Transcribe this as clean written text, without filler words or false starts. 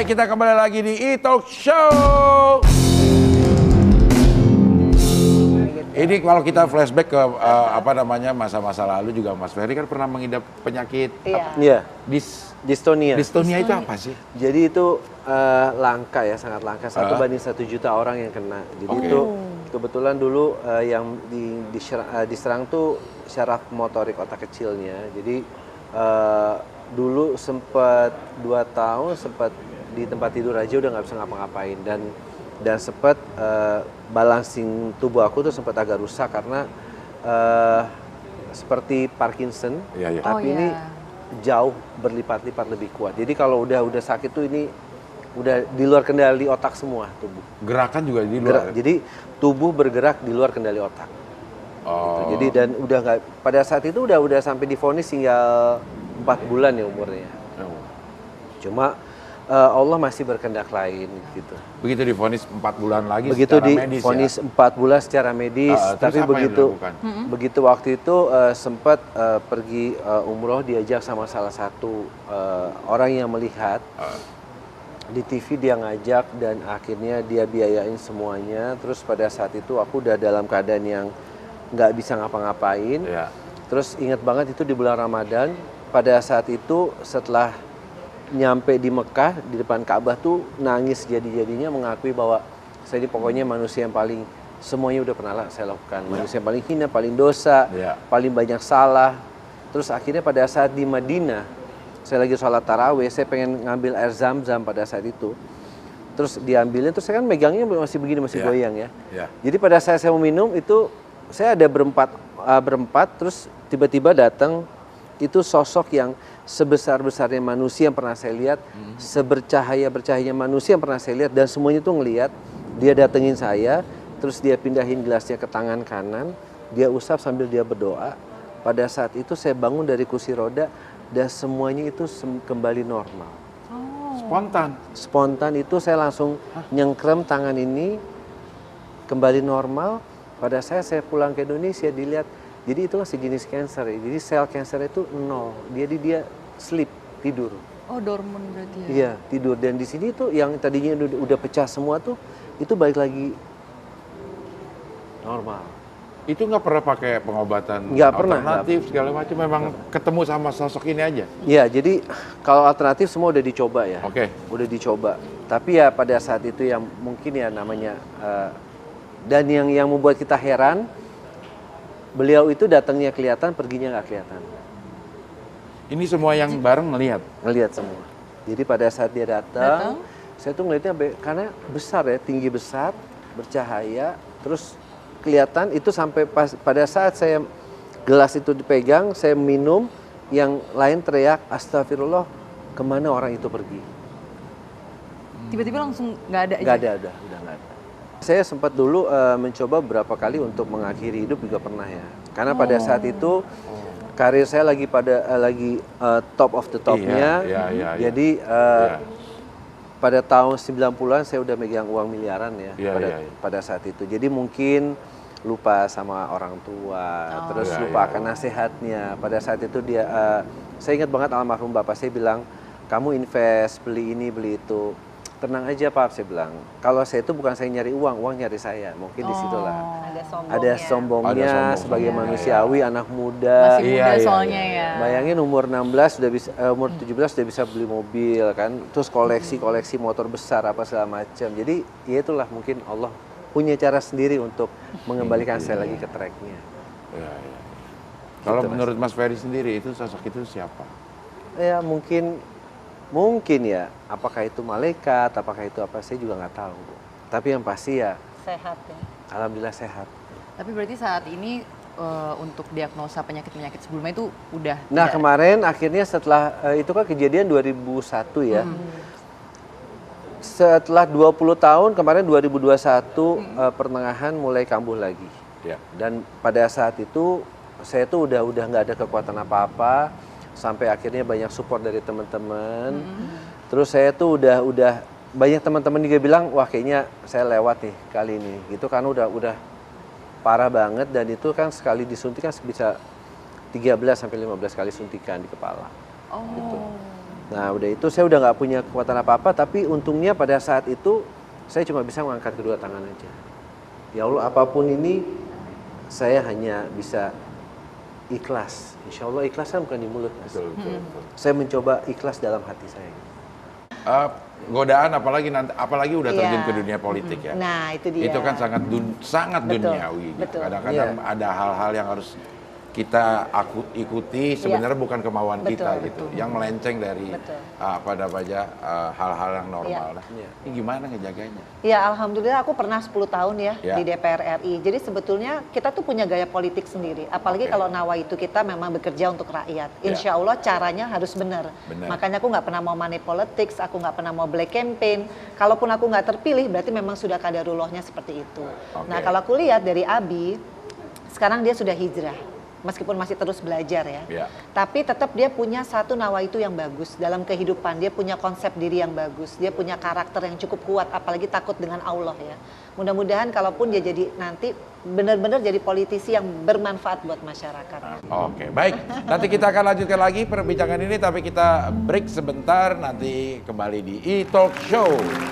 Baik, kita kembali lagi di E-Talk Show. Ini kalau kita flashback ke masa-masa lalu juga Mas Ferry kan pernah mengidap penyakit Iya. Dystonia. Dystonia. Dystonia itu apa sih? Jadi itu langka ya, sangat langka. 1 banding 1 juta orang yang kena. Jadi itu kebetulan dulu yang diserang tuh syaraf motorik otak kecilnya. Jadi dulu sempat 2 tahun sempat di tempat tidur aja udah nggak bisa ngapa-ngapain dan sempat balancing tubuh aku tuh sempat agak rusak karena seperti Parkinson, tapi ini jauh berlipat-lipat lebih kuat. Jadi kalau udah sakit tuh ini udah di luar kendali otak semua tubuh. Gerakan juga di luar. Jadi tubuh bergerak di luar kendali otak. Gitu. Jadi dan udah nggak pada saat itu udah sampai divonis tinggal 4 bulan ya umurnya. Cuma Allah masih berkehendak lain gitu. Begitu divonis 4 bulan lagi begitu secara medis divonis ya? 4 bulan secara medis, tapi begitu waktu itu sempat pergi umroh diajak sama salah satu orang yang melihat di TV, dia ngajak dan akhirnya dia biayain semuanya. Terus pada saat itu aku udah dalam keadaan yang nggak bisa ngapa-ngapain. Terus ingat banget itu di bulan Ramadan. Pada saat itu setelah nyampe di Mekah di depan Ka'bah tuh nangis jadi-jadinya, mengakui bahwa saya ini pokoknya manusia yang paling semuanya udah pernah saya lakukan. Manusia yang paling hina, paling dosa, paling banyak salah. Terus akhirnya pada saat di Madinah saya lagi sholat tarawih, saya pengen ngambil air zam-zam pada saat itu. Terus diambilnya, terus saya kan megangnya masih begini, masih goyang ya. Jadi pada saat saya mau minum itu saya ada berempat, terus tiba-tiba datang itu sosok yang sebesar-besarnya manusia yang pernah saya lihat, sebercahaya-bercahayanya manusia yang pernah saya lihat, dan semuanya tuh ngelihat. Dia datengin saya, terus dia pindahin gelasnya ke tangan kanan, dia usap sambil dia berdoa. Pada saat itu saya bangun dari kursi roda dan semuanya itu kembali normal. Spontan itu saya langsung nyengkrem tangan ini kembali normal. Pada saya pulang ke Indonesia dilihat. Jadi itu masih jenis kanker, jadi sel kanker itu 0. Jadi dia sleep, tidur. Oh, dormant berarti ya? Iya, tidur. Dan di sini tuh yang tadinya udah pecah semua tuh, itu balik lagi normal. Itu nggak pernah pakai pengobatan alternatif segala macam, memang ketemu sama sosok ini aja? Iya, jadi kalau alternatif semua udah dicoba ya. Udah dicoba. Tapi ya pada saat itu yang mungkin ya namanya, dan yang membuat kita heran, beliau itu datangnya kelihatan, perginya nggak kelihatan. Ini semua yang bareng ngelihat? Ngelihat semua. Jadi pada saat dia datang, saya tuh ngelihatnya karena besar ya, tinggi besar, bercahaya, terus kelihatan itu sampai pada saat saya gelas itu dipegang, saya minum, yang lain teriak, astagfirullah, kemana orang itu pergi? Tiba-tiba langsung nggak ada aja? Nggak ada, udah nggak ada. Saya sempat dulu mencoba beberapa kali untuk mengakhiri hidup juga pernah ya. Karena pada saat itu karir saya lagi top of the topnya. Jadi pada tahun 90-an saya udah megang uang miliaran ya pada saat itu. Jadi mungkin lupa sama orang tua, terus lupa akan nasihatnya. Pada saat itu saya ingat banget almarhum bapak saya bilang, kamu invest, beli ini, beli itu. Tenang aja Pak, saya bilang. Kalau saya itu bukan saya nyari uang nyari saya. Mungkin disitulah. Ada sombongnya sebagai manusiawi, anak muda. Masih muda soalnya ya. Bayangin umur 16 umur 17 sudah bisa beli mobil kan. Terus koleksi motor besar apa segala macam. Jadi ya itulah mungkin Allah punya cara sendiri untuk mengembalikan saya lagi ke tracknya. Kalau menurut Mas Ferry sendiri itu sosok itu siapa? Ya mungkin ya, apakah itu malaikat, apakah itu apa, saya juga nggak tahu. Tapi yang pasti ya sehat ya. Alhamdulillah sehat. Tapi berarti saat ini untuk diagnosa penyakit-penyakit sebelumnya itu udah kemarin akhirnya setelah itu kan kejadian 2001 ya. Setelah 20 tahun kemarin 2021 pertengahan mulai kambuh lagi. Dan pada saat itu saya tuh udah nggak ada kekuatan apa-apa. Sampai akhirnya banyak support dari teman-teman. Terus saya tuh udah banyak teman-teman juga bilang, wah kayaknya saya lewat nih kali ini. Gitu kan udah parah banget, dan itu kan sekali disuntik kan bisa 13 sampai 15 kali suntikan di kepala. Gitu. Nah udah itu saya udah nggak punya kekuatan apa-apa, tapi untungnya pada saat itu saya cuma bisa mengangkat kedua tangan aja. Ya Allah, apapun ini saya hanya bisa ikhlas. Insya Allah ikhlas kan bukan di mulut, Mas. Betul, betul, betul. Saya mencoba ikhlas dalam hati saya. Godaan apalagi udah terjun Iya. ke dunia politik ya. Nah, itu dia. Itu kan sangat Betul, duniawi. Gitu. betul. Kadang-kadang ada hal-hal yang harus kita ikuti sebenarnya bukan kemauan Betul, kita gitu, yang melenceng dari Betul. hal-hal yang normal. Iya. Nah, ini gimana ngejaganya? Ya alhamdulillah aku pernah 10 tahun ya Ya. di DPR RI. Jadi sebetulnya kita tuh punya gaya politik sendiri. Apalagi Oke. kalau nawa itu kita memang bekerja untuk rakyat. Insya Allah caranya harus benar. Benar. Makanya aku nggak pernah mau money politics, aku nggak pernah mau black campaign. Kalaupun aku nggak terpilih berarti memang sudah kaderullahnya seperti itu. Oke. Nah kalau aku lihat dari Abi, sekarang dia sudah hijrah. Meskipun masih terus belajar ya. Ya. Tapi tetap dia punya satu nawa itu yang bagus dalam kehidupan. Dia punya konsep diri yang bagus. Dia punya karakter yang cukup kuat, apalagi takut dengan Allah ya. Mudah-mudahan kalaupun dia jadi nanti benar-benar jadi politisi yang bermanfaat buat masyarakat. Oke, baik. Nanti kita akan lanjutkan lagi perbincangan ini, tapi kita break sebentar. Nanti kembali di E-Talk Show.